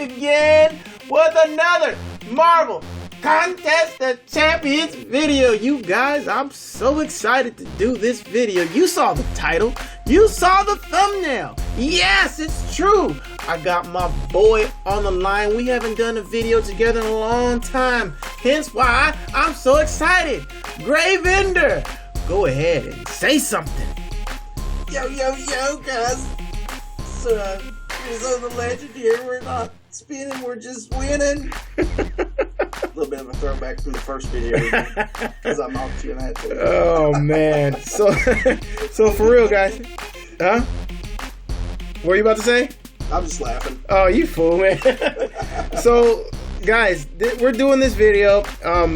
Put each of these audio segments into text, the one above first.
again with another Marvel Contest of Champions video. You guys, I'm so excited to do this video. You saw the title. You saw the thumbnail. Yes, it's true. I got my boy on the line. We haven't done a video together in a long time. Hence why I'm so excited. Gravender, go ahead and say something. Yo, guys. It's RizzoTheLegend here. We're not spinning, we're just winning. A little bit of a throwback from the first video because I mocked you in that too. Oh, man. So for real, guys. Huh? What were you about to say? I'm just laughing. Oh, you fool, man. So, guys, we're doing this video.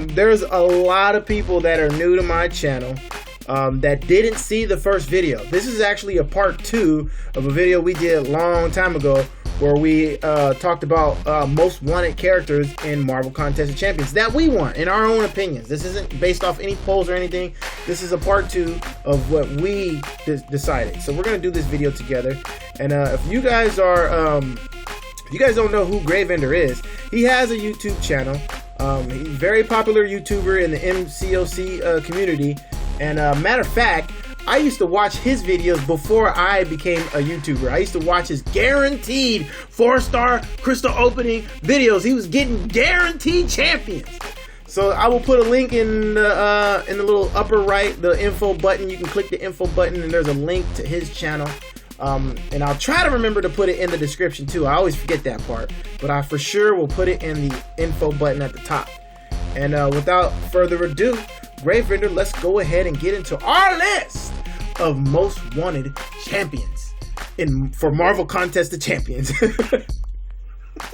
There's a lot of people that are new to my channel that didn't see the first video. This is actually a part 2 of a video we did a long time ago where we talked about most wanted characters in Marvel Contest of Champions that we want, in our own opinions. This isn't based off any polls or anything. This is a part 2 of what we decided. So we're gonna do this video together. And if you guys are, if you guys don't know who Gravender is, he has a YouTube channel. He's a very popular YouTuber in the MCOC community. And matter of fact, I used to watch his videos before I became a YouTuber. I used to watch his guaranteed 4-star crystal opening videos. He was getting guaranteed champions. So I will put a link in the little upper right, the info button. You can click the info button and there's a link to his channel. And I'll try to remember to put it in the description too. I always forget that part, but I for sure will put it in the info button at the top. And without further ado, Gravender, let's go ahead and get into our list of most wanted champions for Marvel Contest of Champions.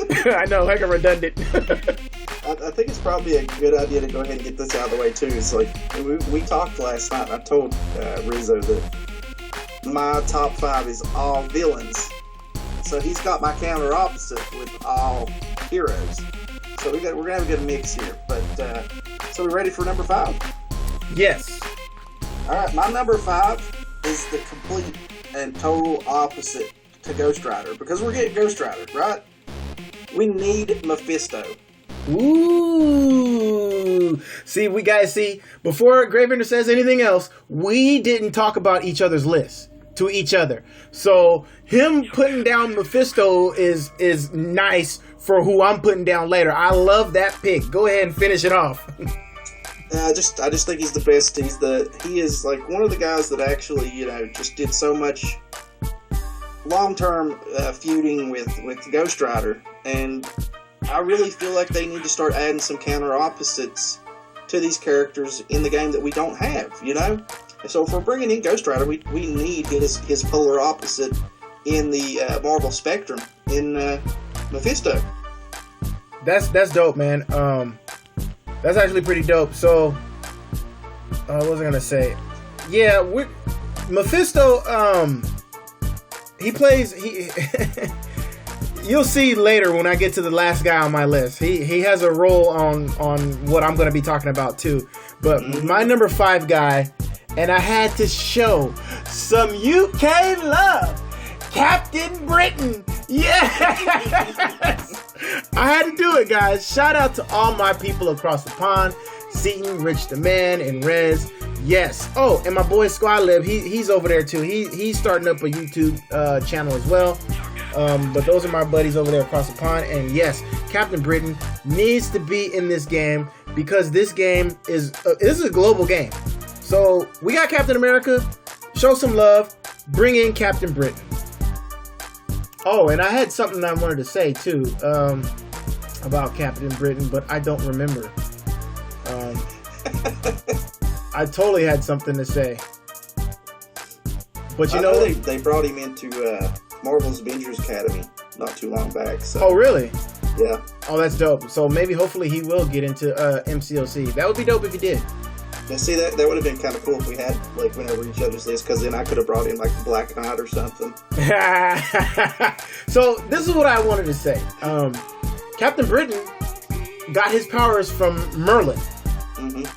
I know, like a redundant. I think it's probably a good idea to go ahead and get this out of the way too. It's like we talked last night. And I told Rizzo that my top 5 is all villains, so he's got my counter opposite with all heroes. So we're gonna have a good mix here. But so we ready for number 5? Yes. All right, my number 5 is the complete and total opposite to Ghost Rider, because we're getting Ghost Rider, right? We need Mephisto. Ooh. See, before Gravender says anything else, we didn't talk about each other's lists to each other. So him putting down Mephisto is nice for who I'm putting down later. I love that pick. Go ahead and finish it off. I just think he's the best. He is like one of the guys that actually, just did so much long-term feuding with Ghost Rider, and I really feel like they need to start adding some counter opposites to these characters in the game that we don't have, And so if we're bringing in Ghost Rider, we need his polar opposite in the Marvel spectrum in Mephisto. That's dope, man. That's actually pretty dope. So, what was I gonna say? Yeah, Mephisto. He plays. You'll see later when I get to the last guy on my list. He has a role on what I'm gonna be talking about too. But my number 5 guy, and I had to show some UK love, Captain Britain. Yes. I had to do it, guys. Shout out to all my people across the pond. Seaton, Rich the Man, and Rez. Yes. Oh, and my boy Squadlib, he's over there too. He's starting up a YouTube channel as well. But those are my buddies over there across the pond. And yes, Captain Britain needs to be in this game because this game is a global game. So we got Captain America. Show some love. Bring in Captain Britain. Oh, and I had something I wanted to say too about Captain Britain, but I don't remember. I totally had something to say, but I know they brought him into Marvel's Avengers Academy not too long back. So. Oh, really? Yeah. Oh, that's dope. So hopefully he will get into MCOC. That would be dope if he did. Yeah, see, that would have been kind of cool if we had, like, went over each other's list, because then I could have brought in, like, the Black Knight or something. So, this is what I wanted to say. Captain Britain got his powers from Merlin.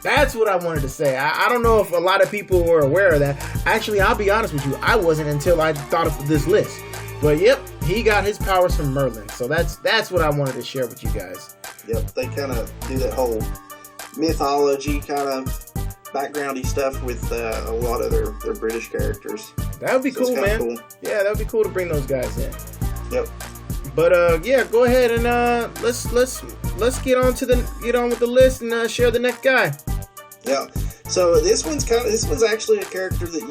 That's what I wanted to say. I don't know if a lot of people were aware of that. Actually, I'll be honest with you, I wasn't until I thought of this list. But, yep, he got his powers from Merlin. So that's what I wanted to share with you guys. Yep, they kind of do that whole mythology kind of backgroundy stuff with a lot of their British characters. That would be cool, man. Cool. Yeah, that would be cool to bring those guys in. Yep. But yeah, go ahead and let's get on with the list and share the next guy. Yeah. So this one's actually a character that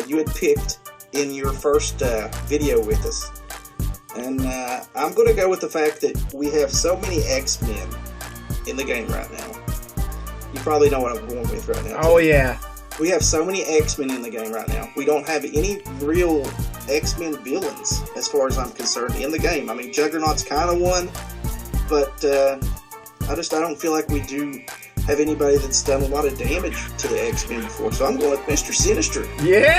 you had picked in your first video with us, and I'm going to go with the fact that we have so many X-Men in the game right now. You probably know what I'm going with right now. Oh yeah. We have so many X-Men in the game right now. We don't have any real X-Men villains, as far as I'm concerned, in the game. I mean, Juggernaut's kind of one, but I don't feel like we do have anybody that's done a lot of damage to the X-Men before. So I'm going with Mr. Sinister. Yeah!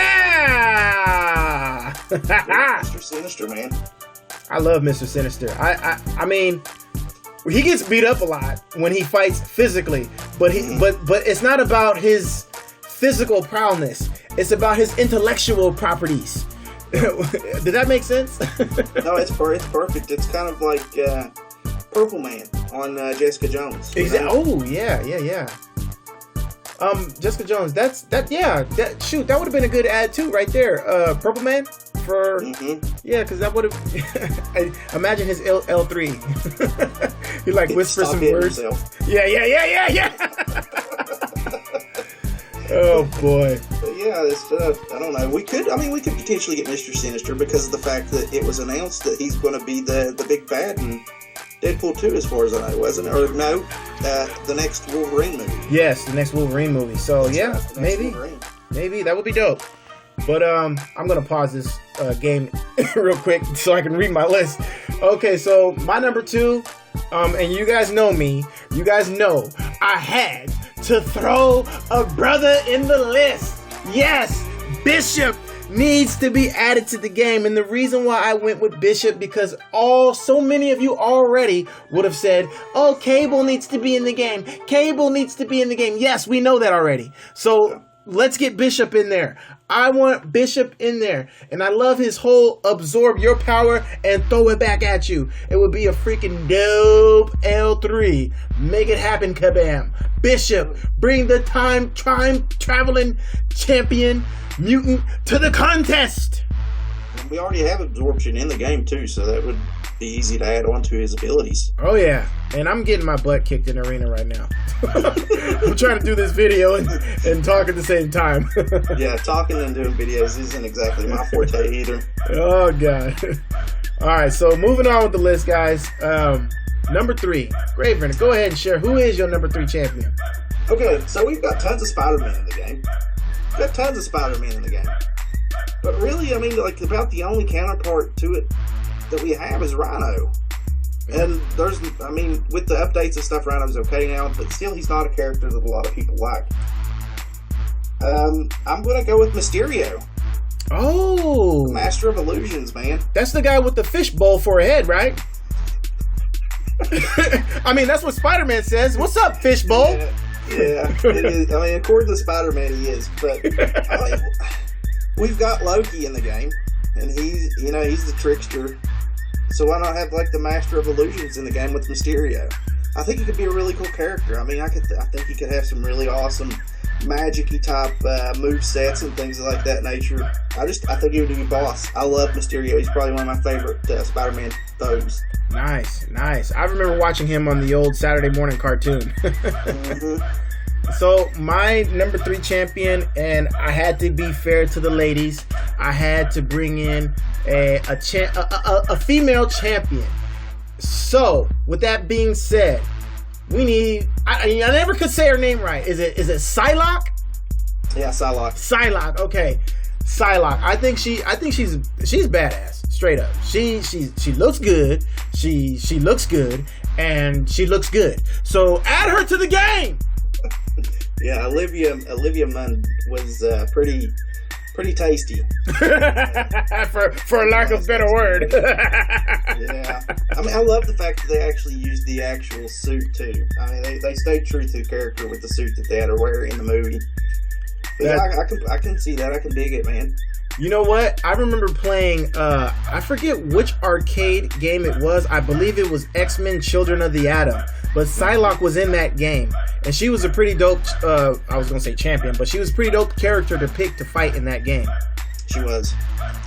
Mr. Sinister, man. I love Mr. Sinister. I mean, he gets beat up a lot when he fights physically, but but it's not about his physical prowess. It's about his intellectual properties. Did that make sense? No, it's perfect. It's kind of like Purple Man on Jessica Jones. Exactly. Oh yeah. Jessica Jones. Shoot, that would have been a good ad too, right there. Purple Man for yeah, because that would have. Imagine his L3. He like whispers some words. Himself. Yeah. Oh boy. But yeah, I don't know. We could potentially get Mr. Sinister because of the fact that it was announced that he's going to be the big bad in Deadpool 2, as far as I know, wasn't it? Or no, the next Wolverine movie. Yes, the next Wolverine movie. So yeah, maybe that would be dope. But I'm gonna pause this game real quick so I can read my list. Okay, so my number 2, and you guys know me. You guys know I had to throw a brother in the list. Yes, Bishop needs to be added to the game, and the reason why I went with Bishop because so many of you already would have said, "Oh, Cable needs to be in the game. Cable needs to be in the game." Yes, we know that already. So let's get Bishop in there. I want Bishop in there, and I love his whole absorb your power and throw it back at you. It would be a freaking dope L3. Make it happen, kabam. Bishop, bring the time traveling champion mutant to the contest. We already have absorption in the game too, so that would be easy to add on to his abilities. Oh yeah, and I'm getting my butt kicked in arena right now. I'm trying to do this video and talk at the same time. Yeah, talking and doing videos isn't exactly my forte either. Oh god. All right, so moving on with the list, guys. Number 3, Graven, go ahead and share who is your number 3 champion. Okay, so we've got tons of Spider-Man in the game. But really, I mean, like, about the only counterpart to it that we have is Rhino. And with the updates and stuff, Rhino's okay now, but still he's not a character that a lot of people like. I'm going to go with Mysterio. Oh! Master of Illusions, man. That's the guy with the fishbowl for a head, right? I mean, that's what Spider-Man says. What's up, fishbowl? Yeah, it is. I mean, according to Spider-Man, he is. But we've got Loki in the game, and he's the trickster. So why not have like the Master of Illusions in the game with Mysterio? I think he could be a really cool character. I mean, I think he could have some really awesome magic-y type move sets and things like that nature. I think he would be boss. I love Mysterio. He's probably one of my favorite Spider-Man foes. Nice. I remember watching him on the old Saturday morning cartoon. So my number 3 champion, and I had to be fair to the ladies, I had to bring in a female champion. So with that being said, we need. I never could say her name right. Is it Psylocke? Yeah, Psylocke. Psylocke. Okay, Psylocke. I think she's badass. Straight up. She looks good. She looks good, and she looks good. So add her to the game. Yeah, Olivia Munn was pretty tasty. for a lack of a better word. Yeah. I mean, I love the fact that they actually used the actual suit too. I mean, they stayed true to the character with the suit that they had to wear in the movie. But yeah, I can see that. I can dig it, man. You know what? I remember playing, I forget which arcade game it was. I believe it was X-Men Children of the Atom. But Psylocke was in that game. And she was a pretty dope, I was going to say champion, but she was a pretty dope character to pick to fight in that game. She was.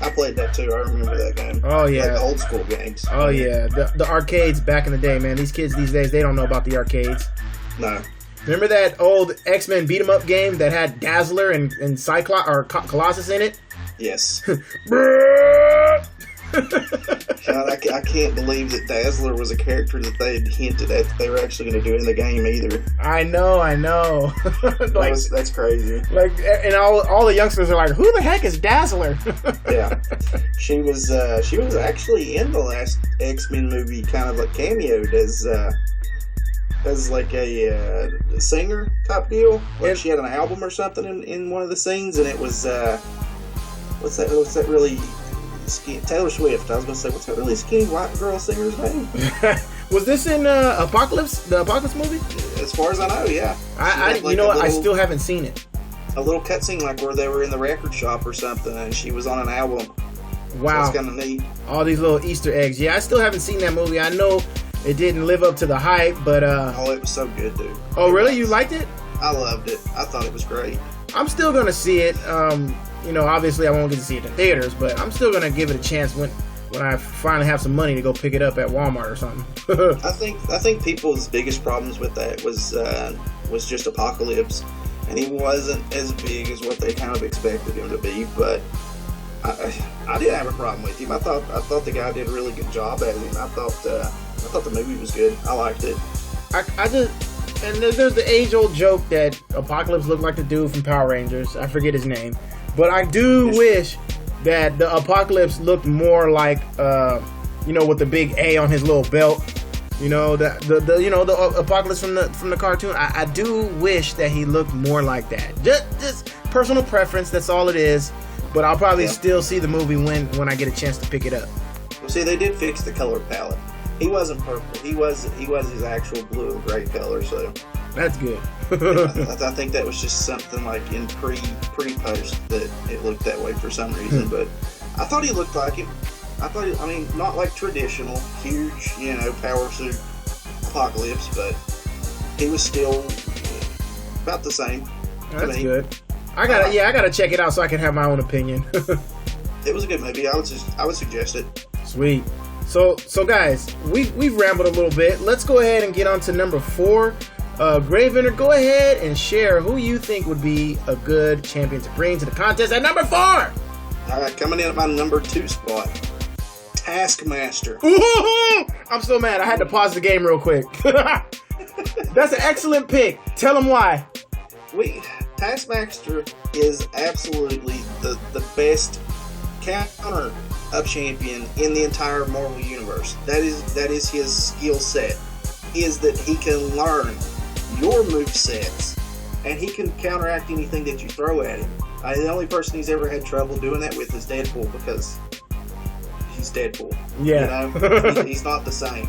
I played that too. I remember that game. Oh, yeah. Like the old school games. Oh, yeah. The arcades back in the day, man. These kids these days, they don't know about the arcades. No. Remember that old X-Men beat-em-up game that had Dazzler and Cyclops or Colossus in it? Yes. God, I can't believe that Dazzler was a character that they had hinted at that they were actually going to do in the game either. I know. Like, that's crazy. Like, and all the youngsters are like, "Who the heck is Dazzler?" Yeah, she was actually in the last X-Men movie, kind of like cameoed as like a singer type deal. Like she had an album or something in one of the scenes, and it was what's that really skinny, Taylor Swift. I was gonna say, what's that really skinny white girl singer's name? Was this in Apocalypse? The Apocalypse movie? As far as I know, yeah. You know what? I still haven't seen it. A little cutscene like where they were in the record shop or something, and she was on an album. Wow, so that's kind of neat. All these little Easter eggs. Yeah, I still haven't seen that movie. I know it didn't live up to the hype, but oh, it was so good, dude. Oh, really? You liked it? I loved it. I thought it was great. I'm still gonna see it. You know, obviously I won't get to see it in theaters, but I'm still gonna give it a chance when I finally have some money to go pick it up at Walmart or something. I think people's biggest problems with that was just Apocalypse, and he wasn't as big as what they kind of expected him to be. But I didn't have a problem with him. I thought the guy did a really good job at him. I thought the movie was good. I liked it. And there's the age-old joke that Apocalypse looked like the dude from Power Rangers. I forget his name. But I do wish that the Apocalypse looked more like, you know, with the big A on his little belt. You know, the Apocalypse from the cartoon. I do wish that he looked more like that. Just personal preference. That's all it is. But I'll probably still see the movie when I get a chance to pick it up. Well, see, they did fix the color palette. He wasn't purple. He was his actual blue and gray color. So that's good. I think that was just something like in pre-post that it looked that way for some reason. But I thought he looked like him. I mean, not like traditional, huge, you know, power suit Apocalypse, but he was still about the same. That's good. I gotta check it out so I can have my own opinion. It was a good movie. I would suggest it. Sweet. So guys, we've rambled a little bit. Let's go ahead and get on to number 4. Gravener, go ahead and share who you think would be a good champion to bring to the contest at number 4. All right, coming in at my number 2 spot, Taskmaster. Ooh, I'm so mad. I had to pause the game real quick. That's an excellent pick. Tell them why. Taskmaster is absolutely the best counter up champion in the entire Marvel universe. That is his skill set. Is that he can learn your movesets and he can counteract anything that you throw at him. The only person he's ever had trouble doing that with is Deadpool, because he's Deadpool. Yeah. You know? He's not the same.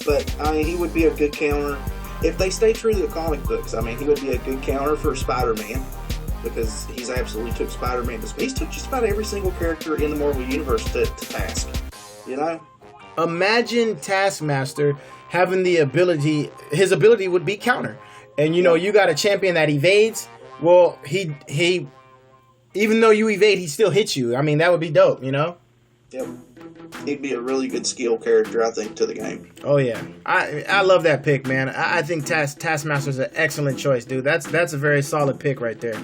But I mean, he would be a good counter if they stay true to the comic books. I mean, he would be a good counter for Spider-Man, because he's absolutely took Spider-Man to... He's took just about every single character in the Marvel Universe to task. You know? Imagine Taskmaster having the ability... His ability would be counter. And, you know, you got a champion that evades. Well, he... Even though you evade, he still hits you. I mean, that would be dope, you know? Yep. He'd be a really good skill character, I think, to the game. Oh, yeah. I love that pick, man. I think Taskmaster's an excellent choice, dude. That's a very solid pick right there.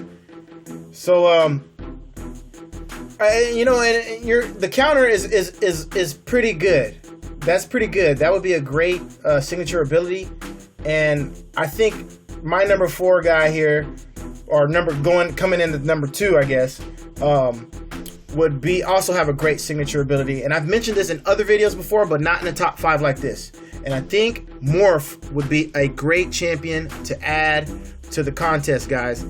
So, you know, and the counter is pretty good. That's pretty good. That would be a great signature ability. And I think my number 4 guy here, or coming in at number 2, I guess, would also have a great signature ability. And I've mentioned this in other videos before, but not in the top 5 like this. And I think Morph would be a great champion to add to the contest, guys.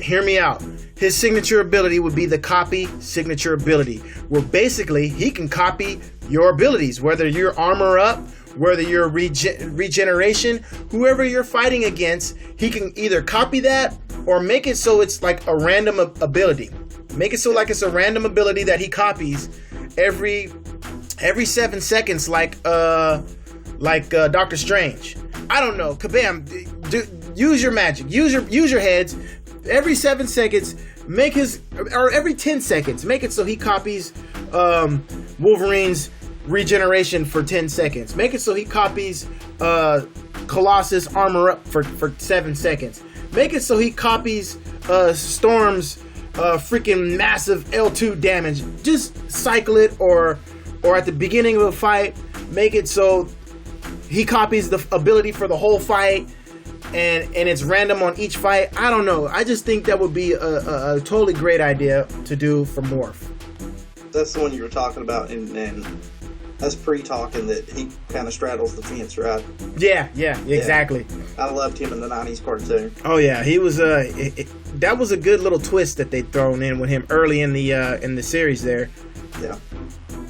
Hear me out. His signature ability would be the copy signature ability, where basically he can copy your abilities, whether you're armor up, whether you're regeneration, whoever you're fighting against, he can either copy that or make it so it's like a random ability. Make it so like it's a random ability that he copies every 7 seconds, like Doctor Strange. I don't know. Kabam! Use your magic. Use your heads. Every 7 seconds, make his, or every 10 seconds, make it so he copies Wolverine's regeneration for 10 seconds. Make it so he copies Colossus armor up for 7 seconds. Make it so he copies Storm's freaking massive L2 damage. Just cycle it, or at the beginning of a fight, make it so he copies the ability for the whole fight, and it's random on each fight. I don't know. I just think that would be a totally great idea to do for Morph. That's the one you were talking about, and that's pre-talking that he kind of straddles the fence, right? Yeah, exactly. I loved him in the 90s cartoon. Oh yeah, he was that was a good little twist that they thrown in with him early in the series there. Yeah.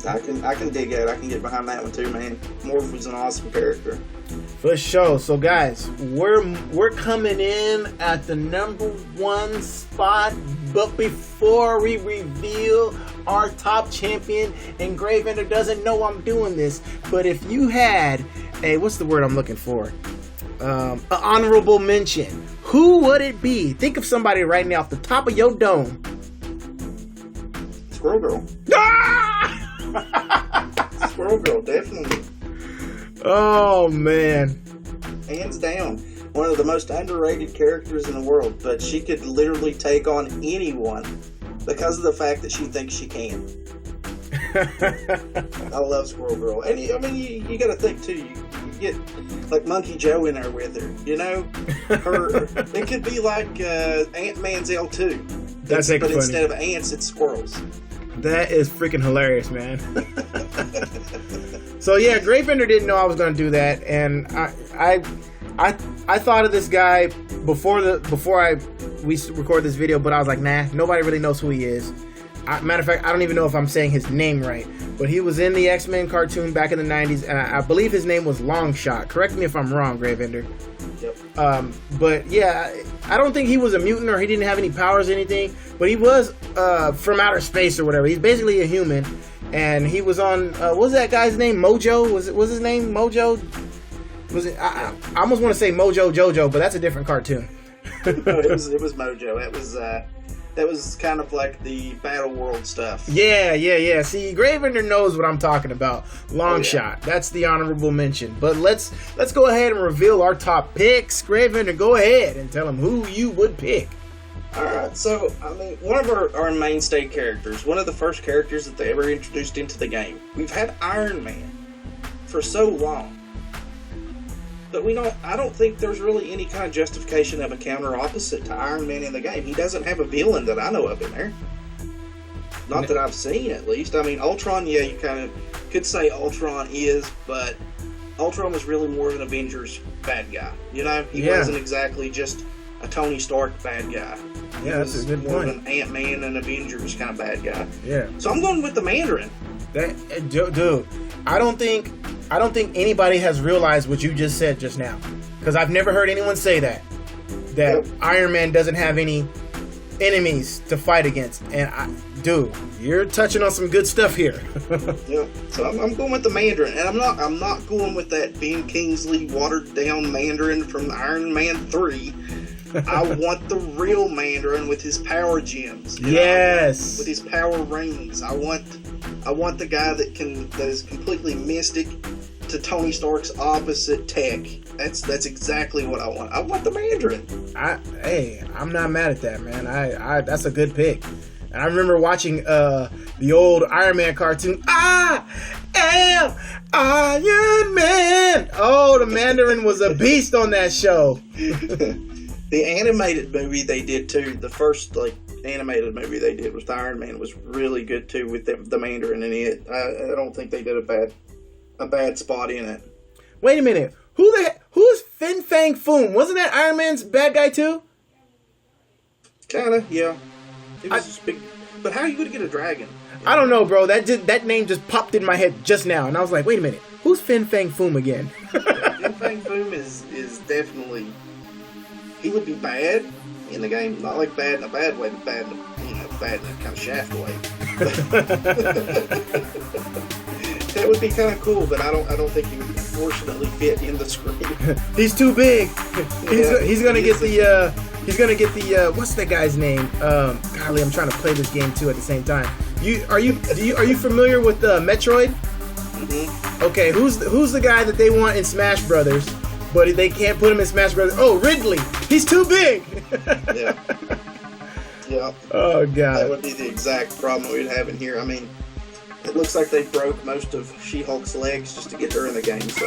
I can dig it. I can get behind that one too, man. Morph was an awesome character. For sure. So guys, we're coming in at the #1 spot, but before we reveal our top champion, and Gravender doesn't know I'm doing this, but if you had what's the word I'm looking for? An honorable mention, who would it be? Think of somebody right now off the top of your dome. Squirrel Girl. Ah! Squirrel Girl, definitely. Oh man, hands down, one of the most underrated characters in the world. But she could literally take on anyone because of the fact that she thinks she can. I love Squirrel Girl, and you got to think too. You get like Monkey Joe in there with her. You know, it could be like Ant-Man's L2. That's but funny. Instead of ants, it's squirrels. That is freaking hilarious, man. So yeah, Gravender didn't know I was going to do that, and I thought of this guy before we record this video, but I was like, nah, nobody really knows who he is. Matter of fact, I don't even know if I'm saying his name right, but he was in the X-Men cartoon back in the 90s, and I believe his name was Longshot. Correct me if I'm wrong, Gravender. Yep. But yeah, I don't think he was a mutant or he didn't have any powers or anything, but he was from outer space or whatever. He's basically a human, and he was on what was that guy's name? Mojo? Was his name Mojo? Was it? I almost want to say Mojo Jojo, but that's a different cartoon. No, it was Mojo. That was kind of like the Battle World stuff. Yeah. See, Gravender knows what I'm talking about. Longshot. That's the honorable mention. But let's go ahead and reveal our top picks. Gravender, go ahead and tell them who you would pick. Alright, so, one of our mainstay characters, one of the first characters that they ever introduced into the game. We've had Iron Man for so long. But I don't think there's really any kind of justification of a counter opposite to Iron Man in the game. He doesn't have a villain that I know of in there. Not that I've seen, at least. Ultron, yeah, you kind of could say Ultron is, but Ultron was really more of an Avengers bad guy. You know, he wasn't exactly just a Tony Stark bad guy. Yeah, that's a good point. More of an Ant-Man and Avengers kind of bad guy. Yeah. So I'm going with the Mandarin. Dude, I don't think anybody has realized what you just said just now, because I've never heard anyone say that Iron Man doesn't have any enemies to fight against. And dude, you're touching on some good stuff here. Yeah, so I'm going with the Mandarin, and I'm not going with that Ben Kingsley watered down Mandarin from Iron Man 3. I want the real Mandarin with his power gems. Yes, with his power rings. I want the guy that is completely mystic to Tony Stark's opposite tech. That's exactly what I want. I want the Mandarin. I'm not mad at that, man. That's a good pick. And I remember watching the old Iron Man cartoon. I am Iron Man. Oh, the Mandarin was a beast on that show. The animated movie they did too. The first animated movie they did with Iron Man was really good too, with the Mandarin in it. I don't think they did a bad spot in it. Wait a minute. Who's Fin Fang Foom? Wasn't that Iron Man's bad guy too? Kinda, yeah. It was just big. But how are you going to get a dragon? I don't know, bro. That name just popped in my head just now, and I was like, wait a minute. Who's Fin Fang Foom again? Fin Fang Foom is definitely. He would be bad, in the game. Not like bad in a bad way, but bad, bad in a kind of shaft way. That would be kind of cool, but I don't think he would unfortunately fit in the screen. He's too big. He's gonna get the what's that guy's name? Golly, I'm trying to play this game too at the same time. Are you familiar with Metroid? Mm-hmm. Okay, who's the guy that they want in Smash Brothers, but they can't put him in Smash Brothers? Oh, Ridley. He's too big. Yeah. Yeah. Oh God. That would be the exact problem we'd have in here. I mean, it looks like they broke most of She-Hulk's legs just to get her in the game. So.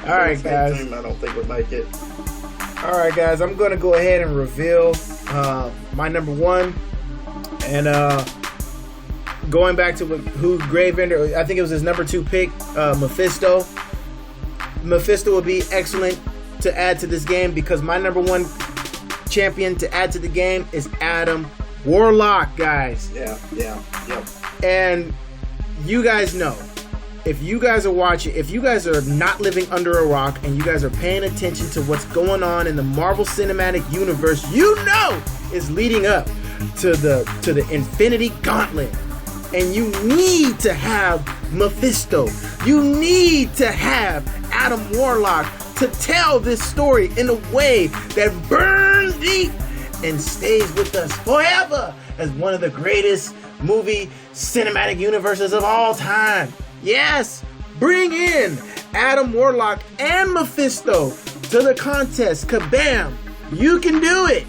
All right, guys. I don't think would make it. All right, guys. I'm gonna go ahead and reveal my number one, and going back to who Gravebender, I think it was his number 2 pick, Mephisto. Mephisto would be excellent to add to this game because my number 1 champion to add to the game is Adam Warlock, guys. Yeah. And you guys know, if you guys are watching, if you guys are not living under a rock and you guys are paying attention to what's going on in the Marvel Cinematic Universe, you know is leading up to the Infinity Gauntlet. And you need to have Mephisto. You need to have Adam Warlock to tell this story in a way that burns deep and stays with us forever as one of the greatest movie cinematic universes of all time. Yes, bring in Adam Warlock and Mephisto to the contest. Kabam! You can do it.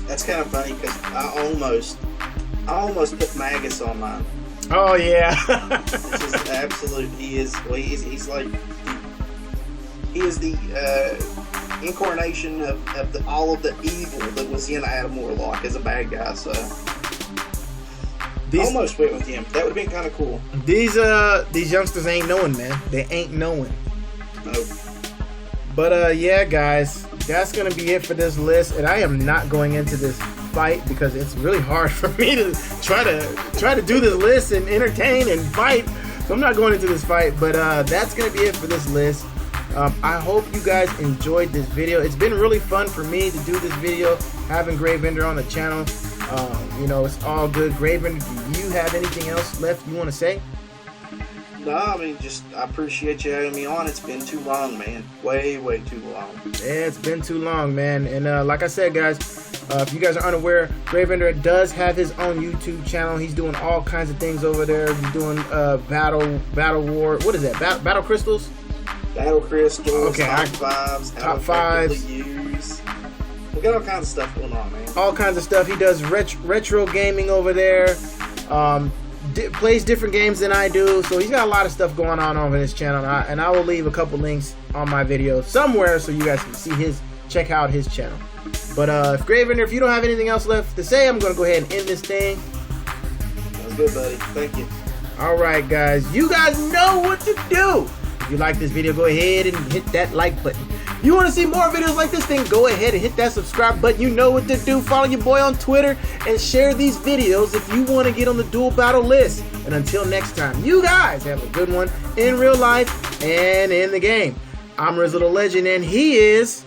That's kind of funny because I almost put Magus on mine. Oh yeah. This is absolute. He's the incarnation of all of the evil that was in Adam Warlock as a bad guy. So I almost went with him. That would have been kind of cool. These youngsters ain't knowing, man. They ain't knowing. Nope. But yeah, guys, that's gonna be it for this list. And I am not going into this fight because it's really hard for me to try to do this list and entertain and fight. So I'm not going into this fight. But that's gonna be it for this list. I hope you guys enjoyed this video. It's been really fun for me to do this video, having Gravebender on the channel. You know, it's all good. Gravebender, do you have anything else left you want to say? No, I mean, I appreciate you having me on. It's been too long, man. Way too long. Yeah, it's been too long, man. And like I said, guys, if you guys are unaware, Gravebender does have his own YouTube channel. He's doing all kinds of things over there. He's doing battle war. What is that? Battle crystals? Battle crystals. Okay, top fives. Use. We got all kinds of stuff going on, man. All kinds of stuff. He does retro gaming over there. Plays different games than I do, so he's got a lot of stuff going on over his channel, and I will leave a couple links on my video somewhere so you guys can see check out his channel. But Gravebender, if you don't have anything else left to say, I'm gonna go ahead and end this thing. Sounds good, buddy. Thank you. All right, guys, you guys know what to do. If you like this video, go ahead and hit that like button. You want to see more videos like this, then go ahead and hit that subscribe button. You know what to do. Follow your boy on Twitter and share these videos if you want to get on the dual battle list. And until next time, you guys have a good one in real life and in the game. I'm RizzoTheLegend, and he is...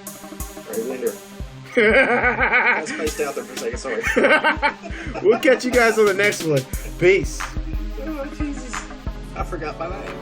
Gravebender. I spaced out there for a second, sorry. We'll catch you guys on the next one. Peace. Oh, Jesus. I forgot my name.